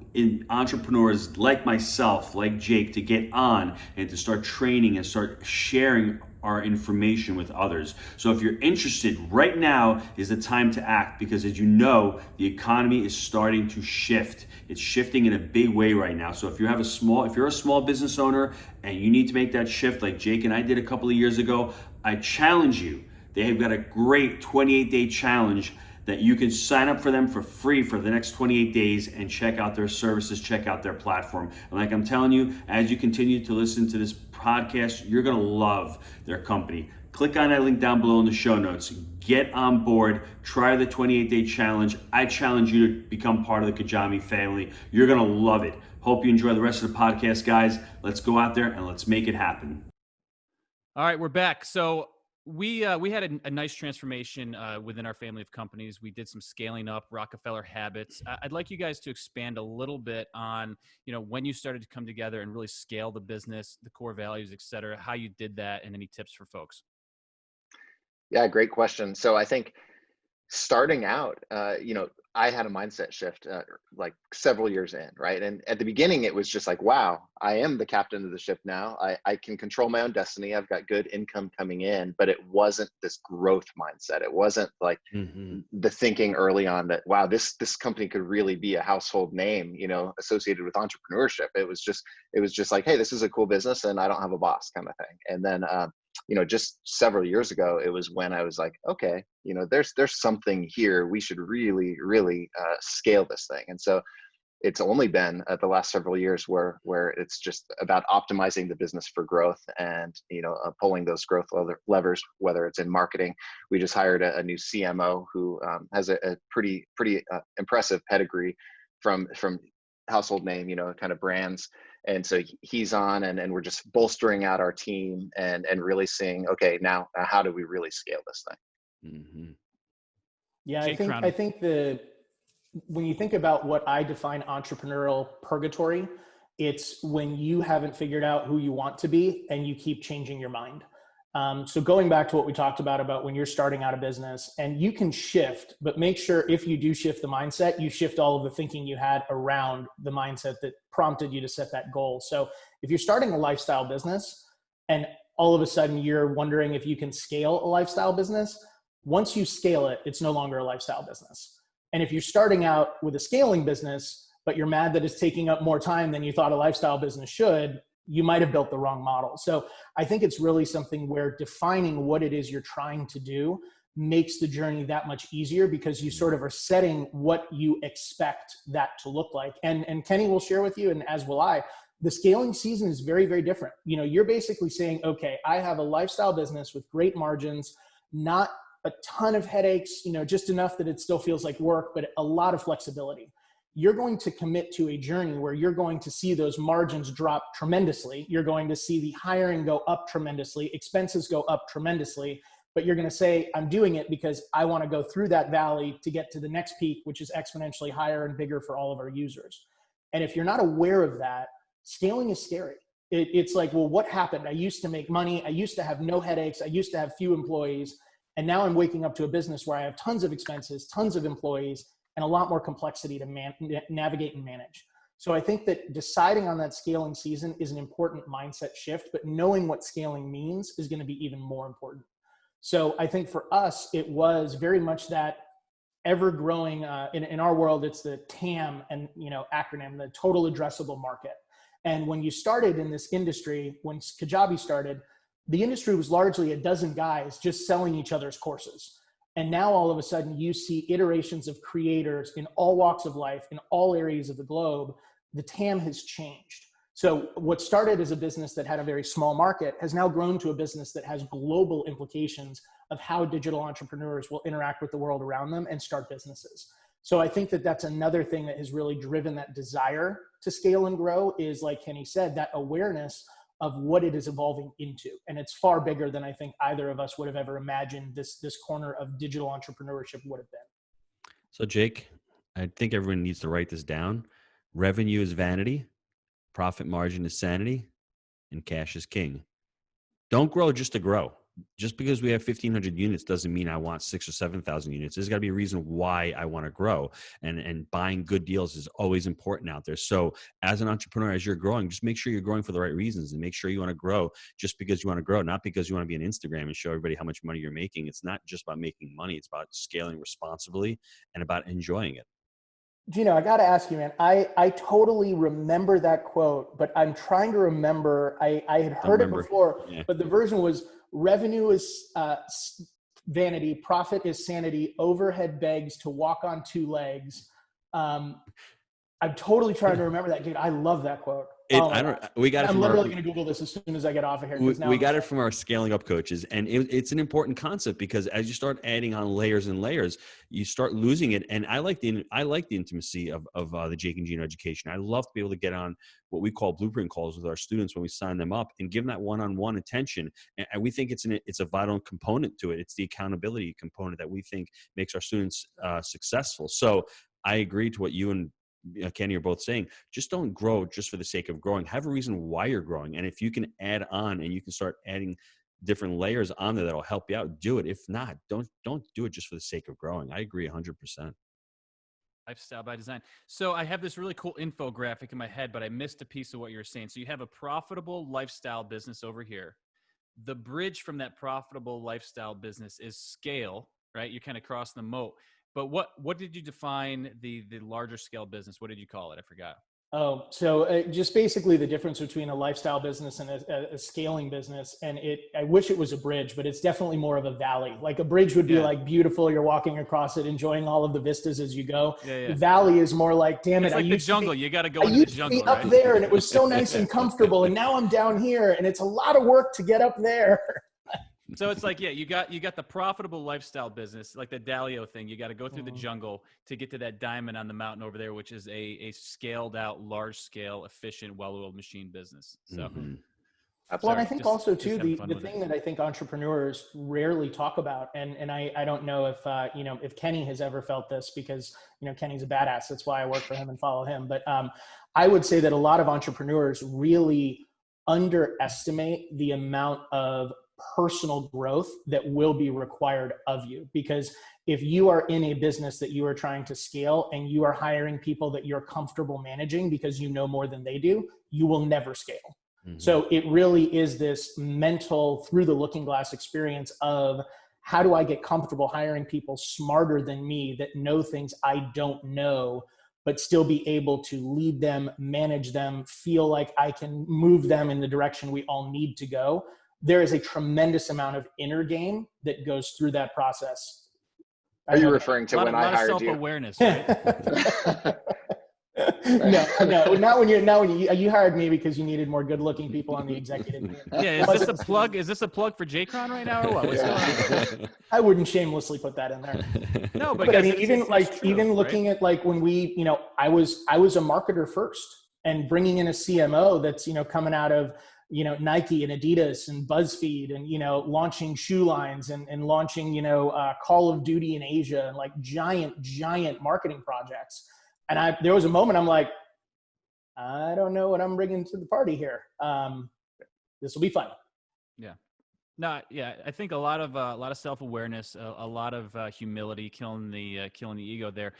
entrepreneurs like myself, like Jake, to get on and to start training and start sharing our information with others. So if you're interested, right now is the time to act, because as you know, the economy is starting to shift. It's shifting in a big way right now. So if you're a small business owner and you need to make that shift like Jake and I did a couple of years ago, I challenge you. They have got a great 28-day challenge that you can sign up for them for free for the next 28 days and check out their services, check out their platform. And like I'm telling you, as you continue to listen to this podcast, you're gonna love their company. Click on that link down below in the show notes. Get on board, try the 28-day challenge. I challenge you to become part of the Kajabi family. You're gonna love it. Hope you enjoy the rest of the podcast, guys. Let's go out there and let's make it happen. All right, we're back. So we had a nice transformation within our family of companies. We did some scaling up, Rockefeller habits. I'd like you guys to expand a little bit on, when you started to come together and really scale the business, the core values, et cetera, how you did that, and any tips for folks. Yeah, great question. So I think starting out, I had a mindset shift like several years in, right? And at the beginning, it was just like, wow, I am the captain of the ship now. I can control my own destiny. I've got good income coming in, but it wasn't this growth mindset. It wasn't like the thinking early on that, wow, this company could really be a household name, associated with entrepreneurship. It was just like, hey, this is a cool business and I don't have a boss kind of thing. And then, just several years ago, it was when I was like, okay, there's something here. We should really, really scale this thing. And so it's only been the last several years where it's just about optimizing the business for growth and, pulling those growth levers, whether it's in marketing. We just hired a new CMO who has a pretty impressive pedigree from household name, kind of brands. And so he's on, and we're just bolstering out our team and really seeing, okay, now how do we really scale this thing? Yeah, I think when you think about what I define entrepreneurial purgatory, it's when you haven't figured out who you want to be and you keep changing your mind. So going back to what we talked about when you're starting out a business, and you can shift, but make sure if you do shift the mindset, you shift all of the thinking you had around the mindset that prompted you to set that goal. So if you're starting a lifestyle business and all of a sudden you're wondering if you can scale a lifestyle business, once you scale it, it's no longer a lifestyle business. And if you're starting out with a scaling business, but you're mad that it's taking up more time than you thought a lifestyle business should, you might have built the wrong model. So I think it's really something where defining what it is you're trying to do makes the journey that much easier, because you sort of are setting what you expect that to look like. And Kenny will share with you, and as will I, the scaling season is very, very different. You're basically saying, okay, I have a lifestyle business with great margins, not a ton of headaches, just enough that it still feels like work, but a lot of flexibility. You're going to commit to a journey where you're going to see those margins drop tremendously. You're going to see the hiring go up tremendously, expenses go up tremendously, but you're going to say, I'm doing it because I want to go through that valley to get to the next peak, which is exponentially higher and bigger for all of our users. And if you're not aware of that, scaling is scary. It's like, well, what happened? I used to make money. I used to have no headaches. I used to have few employees. And now I'm waking up to a business where I have tons of expenses, tons of employees, and a lot more complexity to navigate and manage. So I think that deciding on that scaling season is an important mindset shift, but knowing what scaling means is going to be even more important. So I think for us, it was very much that ever growing, in our world, it's the TAM and acronym, the total addressable market. And when you started in this industry, when Kajabi started, the industry was largely a dozen guys just selling each other's courses. And now all of a sudden you see iterations of creators in all walks of life, in all areas of the globe. The TAM has changed. So what started as a business that had a very small market has now grown to a business that has global implications of how digital entrepreneurs will interact with the world around them and start businesses. So I think that that's another thing that has really driven that desire to scale and grow, is, like Kenny said, that awareness of what it is evolving into. And it's far bigger than I think either of us would have ever imagined this corner of digital entrepreneurship would have been. So Jake, I think everyone needs to write this down. Revenue is vanity, profit margin is sanity, and cash is king. Don't grow just to grow. Just because we have 1,500 units doesn't mean I want 6,000 or 7,000 units. There's got to be a reason why I want to grow, and buying good deals is always important out there. So as an entrepreneur, as you're growing, just make sure you're growing for the right reasons, and make sure you want to grow just because you want to grow, not because you want to be on Instagram and show everybody how much money you're making. It's not just about making money. It's about scaling responsibly and about enjoying it. Gino, I got to ask you, man, I totally remember that quote, but I'm trying to remember, I had heard it before, but the version was revenue is vanity, profit is sanity, overhead begs to walk on two legs. I'm totally trying to remember that, dude. I love that quote. I'm literally going to Google this as soon as I get off of here. We got it from our scaling up coaches, and it's an important concept because as you start adding on layers and layers, you start losing it. And I like the intimacy of the Jake and Gino education. I love to be able to get on what we call blueprint calls with our students when we sign them up and give them that one-on-one attention. And we think it's a vital component to it. It's the accountability component that we think makes our students successful. So I agree to what you and Kenny are both saying. Just don't grow just for the sake of growing. Have a reason why you're growing. And if you can add on and you can start adding different layers on there that'll help you out, do it. If not, don't do it just for the sake of growing. I agree 100%. Lifestyle by design. So I have this really cool infographic in my head, but I missed a piece of what you were saying. So you have a profitable lifestyle business over here. The bridge from that profitable lifestyle business is scale, right? You kind of cross the moat. But what did you define the larger scale business? What did you call it? I forgot. Oh, so just basically the difference between a lifestyle business and a scaling business. And I wish it was a bridge, but it's definitely more of a valley. Like a bridge would be like beautiful. You're walking across it, enjoying all of the vistas as you go. The valley is more like, damn it. It's like the jungle. You got to go into the jungle. Up there, and it was so nice and comfortable. And now I'm down here, and it's a lot of work to get up there. So it's like, you got the profitable lifestyle business, like the Dalio thing. You got to go through the jungle to get to that diamond on the mountain over there, which is a scaled out, large scale, efficient, well-oiled machine business. So, well, and I think also too, the thing that I think entrepreneurs rarely talk about, and I don't know if, if Kenny has ever felt this because, Kenny's a badass. That's why I work for him and follow him. But I would say that a lot of entrepreneurs really underestimate the amount of personal growth that will be required of you. Because if you are in a business that you are trying to scale and you are hiring people that you're comfortable managing because you know more than they do, you will never scale. So it really is this mental through the looking glass experience of how do I get comfortable hiring people smarter than me that know things I don't know, but still be able to lead them, manage them, feel like I can move them in the direction we all need to go. There is a tremendous amount of inner game that goes through that process. Are you referring to when I hired you? Self-awareness, right? No, not when you hired me because you needed more good-looking people on the executive team. Yeah, is this a plug? Is this a plug for JCron right now, or what? What's going on? I wouldn't shamelessly put that in there. No, but I mean, even looking at like when we, I was a marketer first, and bringing in a CMO that's coming out of Nike and Adidas and BuzzFeed and, launching shoe lines and launching, Call of Duty in Asia and like giant marketing projects. And there was a moment I'm like, I don't know what I'm bringing to the party here. This will be fun. Yeah. No, yeah. I think a lot of self-awareness, a lot of humility, killing the ego there.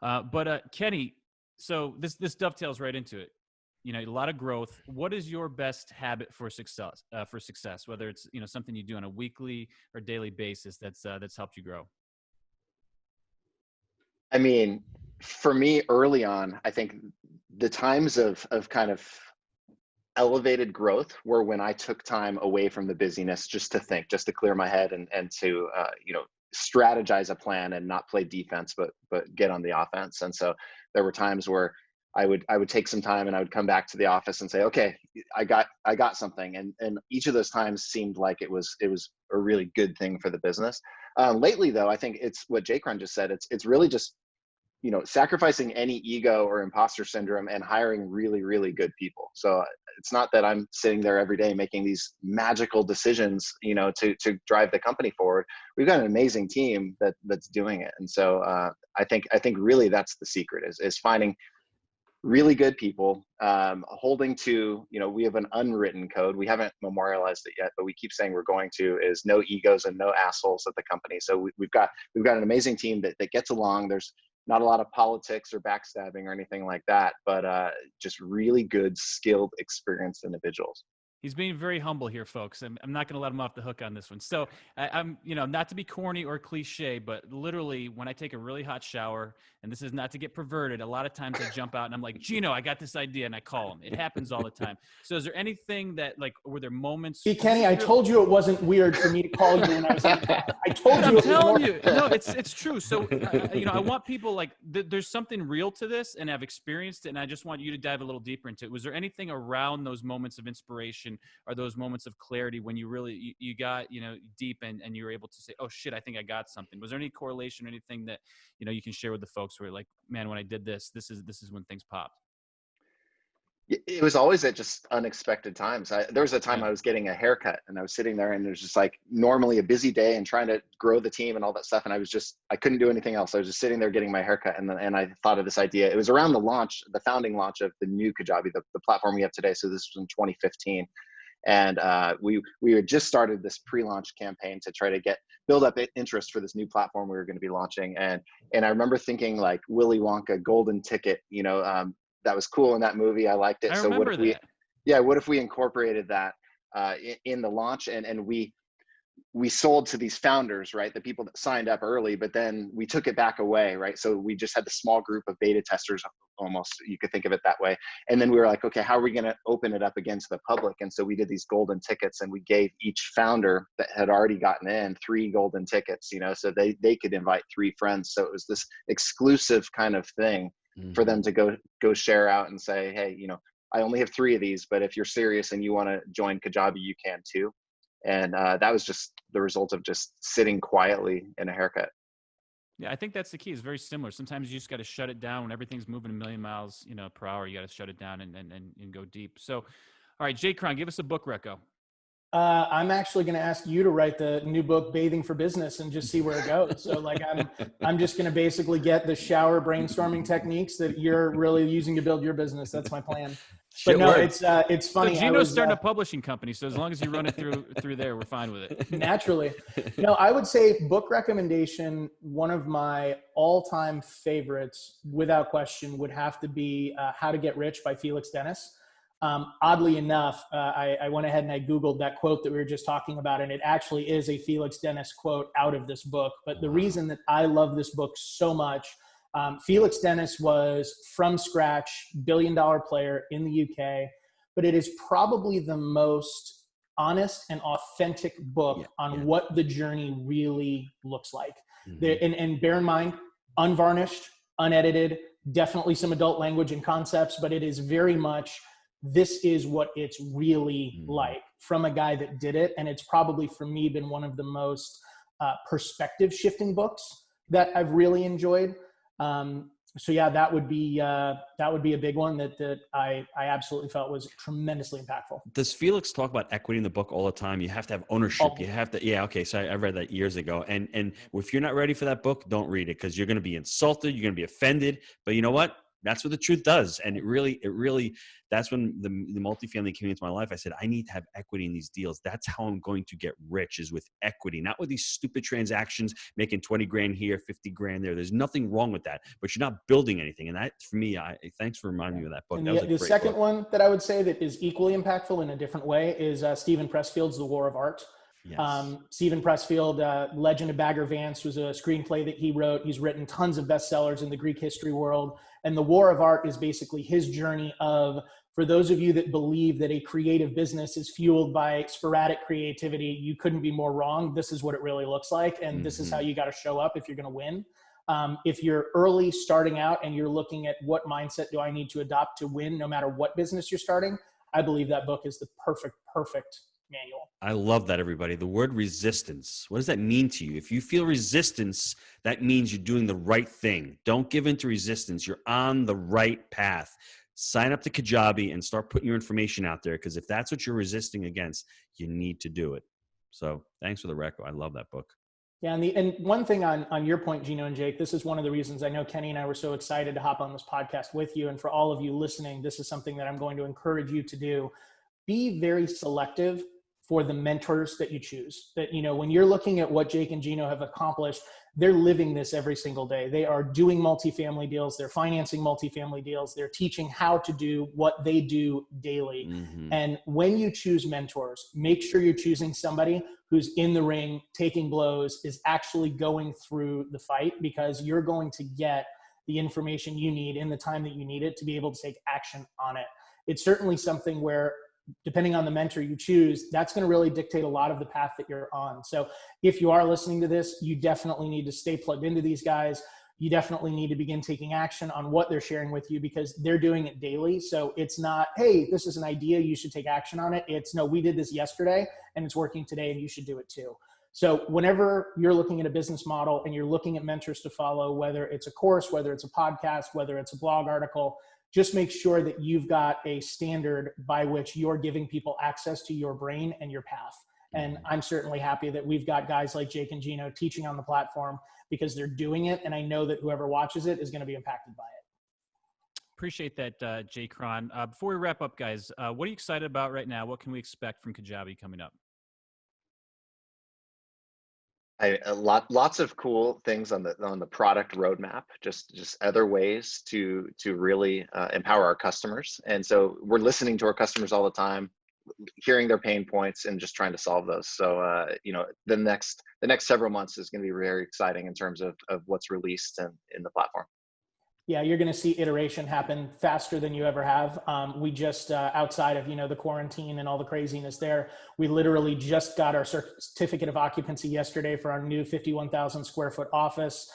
But Kenny, so this dovetails right into it. A lot of growth. What is your best habit for success? Whether it's something you do on a weekly or daily basis that's helped you grow. I mean, for me, early on, I think the times of kind of elevated growth were when I took time away from the busyness just to think, just to clear my head and to strategize a plan and not play defense, but get on the offense. And so there were times where I would take some time and I would come back to the office and say, okay, I got something. And each of those times seemed like it was a really good thing for the business. Lately though, I think it's what JCron just said. It's really just sacrificing any ego or imposter syndrome and hiring really, really good people. So it's not that I'm sitting there every day making these magical decisions, to drive the company forward. We've got an amazing team that's doing it. And so I think really that's the secret is finding really good people, holding to, we have an unwritten code. We haven't memorialized it yet, but we keep saying we're going to, is no egos and no assholes at the company. So we've got an amazing team that gets along. There's not a lot of politics or backstabbing or anything like that, but just really good, skilled, experienced individuals. He's being very humble here, folks. I'm not going to let him off the hook on this one. So I'm, not to be corny or cliche, but literally when I take a really hot shower, and this is not to get perverted, a lot of times I jump out and I'm like, Gino, I got this idea, and I call him. It happens all the time. So is there anything that, were there moments? See, Kenny, I told you it wasn't weird for me to call you when I was in the car. I told you. I'm telling you, no, it's true. So, I want people there's something real to this, and I've experienced it, and I just want you to dive a little deeper into it. Was there anything around those moments of inspiration, or those moments of clarity when you really, you got, deep and you were able to say, oh shit, I think I got something? Was there any correlation or anything that, you can share with the folks where like, man, when I did this is when things popped? It was always at just unexpected times. There was a time I was getting a haircut and I was sitting there, and there's just like normally a busy day and trying to grow the team and all that stuff. And I couldn't do anything else. I was just sitting there getting my haircut. And I thought of this idea. It was around the founding launch of the new Kajabi, the platform we have today. So this was in 2015. And we had just started this pre-launch campaign to try to build up interest for this new platform we were going to be launching. And I remember thinking like Willy Wonka, golden ticket, that was cool in that movie. I liked it. So what if we incorporated that in the launch, and we sold to these founders, right? The people that signed up early, but then we took it back away, right? So we just had the small group of beta testers, almost, you could think of it that way. And then we were like, okay, how are we going to open it up against the public? And so we did these golden tickets, and we gave each founder that had already gotten in 3 golden tickets, so they could invite 3 friends. So it was this exclusive kind of thing for them to go share out and say, hey, I only have 3 of these, but if you're serious and you want to join Kajabi, you can too. And that was just the result of just sitting quietly in a haircut. Yeah, I think that's the key. It's very similar. Sometimes you just got to shut it down when everything's moving a million miles, per hour. You got to shut it down and go deep. So, all right, JCron, give us a book reco. I'm actually going to ask you to write the new book, Bathing for Business, and just see where it goes. So I'm just going to basically get the shower brainstorming techniques that you're really using to build your business. That's my plan. But no, it's funny. So Gino's starting a publishing company. So as long as you run it through there, we're fine with it. Naturally. No, I would say book recommendation, one of my all-time favorites, without question, would have to be How to Get Rich by Felix Dennis. Oddly enough, I went ahead and I Googled that quote that we were just talking about, and it actually is a Felix Dennis quote out of this book. But the reason that I love this book so much, Felix Dennis was from scratch, billion-dollar player in the UK, but it is probably the most honest and authentic book on what the journey really looks like. And bear in mind, unvarnished, unedited, definitely some adult language and concepts, but it is very much, this is what it's really like from a guy that did it. And it's probably, for me, been one of the most perspective shifting books that I've really enjoyed. So yeah, that would be a big one that I absolutely felt was tremendously impactful. Does Felix talk about equity in the book all the time? You have to have ownership. You have to, okay. So I read that years ago. And if you're not ready for that book, don't read it, because you're going to be insulted. You're going to be offended. But you know what? That's what the truth does. And it really, that's when the multifamily came into my life. I said, I need to have equity in these deals. That's how I'm going to get rich, is with equity, not with these stupid transactions, making 20 grand here, 50 grand there. There's nothing wrong with that, but you're not building anything. And that, for me, thanks for reminding me of that book. And that was a the great second book. one that I would say that is equally impactful in a different way is Stephen Pressfield's The War of Art. Yes. Stephen Pressfield, Legend of Bagger Vance, was a screenplay that he wrote. He's written tons of bestsellers in the Greek history world. And The War of Art is basically his journey of, for those of you that believe that a creative business is fueled by sporadic creativity, you couldn't be more wrong. This is what it really looks like. And this is how you got to show up if you're going to win. If you're early starting out and you're looking at what mindset do I need to adopt to win, no matter what business you're starting, I believe that book is the perfect, manual. I love that, everybody. The word resistance. What does that mean to you? If you feel resistance, that means you're doing the right thing. Don't give in to resistance. You're on the right path. Sign up to Kajabi and start putting your information out there, because if that's what you're resisting against, you need to do it. So thanks for the record. I love that book. Yeah, and one thing on your point, Gino and Jake, this is one of the reasons I know Kenny and I were so excited to hop on this podcast with you. And for all of you listening, this is something that I'm going to encourage you to do. Be very selective for the mentors that you choose. That, when you're looking at what Jake and Gino have accomplished, they're living this every single day. They are doing multifamily deals. They're financing multifamily deals. They're teaching how to do what they do daily. Mm-hmm. And when you choose mentors, make sure you're choosing somebody who's in the ring, taking blows, is actually going through the fight, because you're going to get the information you need in the time that you need it to be able to take action on it. It's certainly something where, depending on the mentor you choose, that's going to really dictate a lot of the path that you're on. So if you are listening to this, you definitely need to stay plugged into these guys. You definitely need to begin taking action on what they're sharing with you, because they're doing it daily. So it's not, hey, this is an idea, you should take action on it. It's, no, we did this yesterday and it's working today and you should do it too. So whenever you're looking at a business model and you're looking at mentors to follow, whether it's a course, whether it's a podcast, whether it's a blog article, just make sure that you've got a standard by which you're giving people access to your brain and your path. And I'm certainly happy that we've got guys like Jake and Gino teaching on the platform, because they're doing it. And I know that whoever watches it is going to be impacted by it. Appreciate that, JCron. Before we wrap up, guys, what are you excited about right now? What can we expect from Kajabi coming up? Lots of cool things on the product roadmap, just other ways to really empower our customers. And so we're listening to our customers all the time, hearing their pain points and just trying to solve those. So the next several months is going to be very exciting in terms of what's released in the platform. Yeah, you're going to see iteration happen faster than you ever have. We just, outside of, the quarantine and all the craziness there, we literally just got our certificate of occupancy yesterday for our new 51,000 square foot office.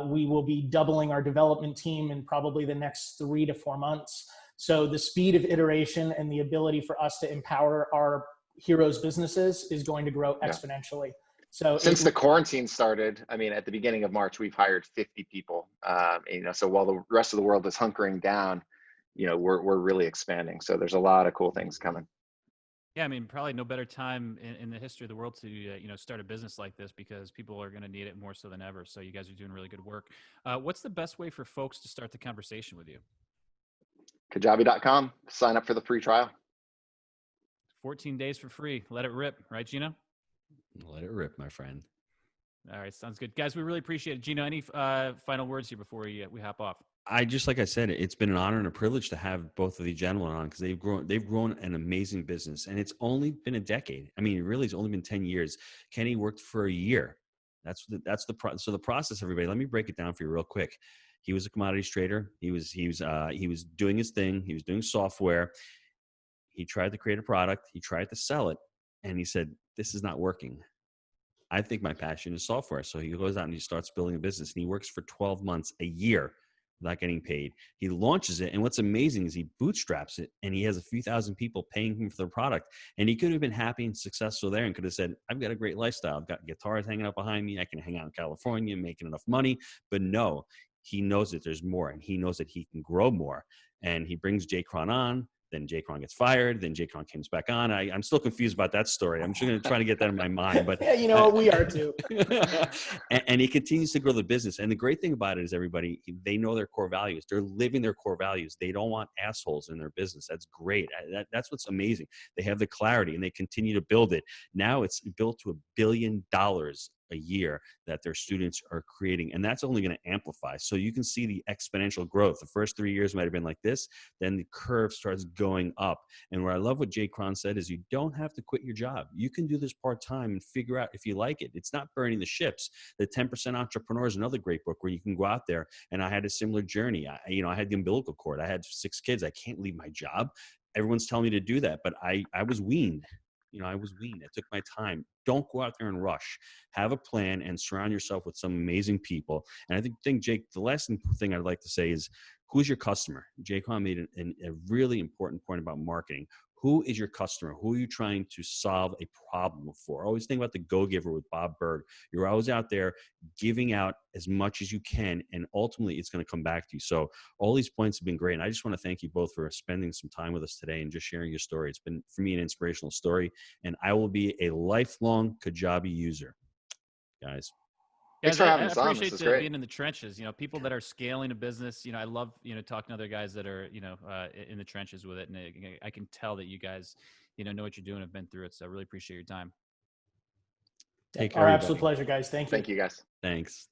We will be doubling our development team in probably the next 3 to 4 months. So the speed of iteration and the ability for us to empower our heroes' businesses is going to grow exponentially. So since the quarantine started, I mean, at the beginning of March, we've hired 50 people. So while the rest of the world is hunkering down, we're really expanding. So there's a lot of cool things coming. Yeah, I mean, probably no better time in the history of the world to start a business like this, because people are going to need it more so than ever. So you guys are doing really good work. What's the best way for folks to start the conversation with you? Kajabi.com. Sign up for the free trial. 14 days for free. Let it rip, right, Gino? Let it rip, my friend. All right, sounds good. Guys, we really appreciate it. Gino, any final words here before we hop off? Like I said, it's been an honor and a privilege to have both of these gentlemen on, because they've grown an amazing business, and it's only been a decade. I mean, really, it's only been 10 years. Kenny worked for a year. So the process, everybody, let me break it down for you real quick. He was a commodities trader. He was doing his thing. He was doing software. He tried to create a product. He tried to sell it, and he said, this is not working. I think my passion is software. So he goes out and he starts building a business, and he works for 12 months, a year, without getting paid. He launches it. And what's amazing is he bootstraps it, and he has a few thousand people paying him for the product. And he could have been happy and successful there and could have said, I've got a great lifestyle. I've got guitars hanging out behind me. I can hang out in California, making enough money. But no, he knows that there's more, and he knows that he can grow more. And he brings JCron on. Then JCron gets fired. Then JCron comes back on. I'm still confused about that story. I'm just going to try to get that in my mind. But yeah, we are too. and he continues to grow the business. And the great thing about it is, everybody, they know their core values. They're living their core values. They don't want assholes in their business. That's great. That's what's amazing. They have the clarity, and they continue to build it. Now it's built to $1 billion a year that their students are creating, and that's only going to amplify. So you can see the exponential growth. The first 3 years might have been like this, then the curve starts going up. And where I love what JCron said is, you don't have to quit your job. You can do this part-time and figure out if you like it. It's not burning the ships. The 10% Entrepreneur is another great book where you can go out there, and I had a similar journey. I had the umbilical cord. I had 6 kids. I can't leave my job. Everyone's telling me to do that, but I was weaned. I was weaned. I took my time. Don't go out there and rush. Have a plan and surround yourself with some amazing people. And I think Jake, the last thing I'd like to say is, who's your customer? JCron made a really important point about marketing. Who is your customer? Who are you trying to solve a problem for? Always think about the Go-Giver with Bob Berg. You're always out there giving out as much as you can, and ultimately it's going to come back to you. So all these points have been great. And I just want to thank you both for spending some time with us today and just sharing your story. It's been, for me, an inspirational story, and I will be a lifelong Kajabi user, guys. Thanks Guys, for I having us on. This appreciate is great. being in the trenches. People that are scaling a business. I love talking to other guys that are in the trenches with it, and I can tell that you guys know what you're doing, have been through it. So I really appreciate your time. Take care, Our everybody. absolute pleasure, guys. Thank you. Thank you, guys. Thanks.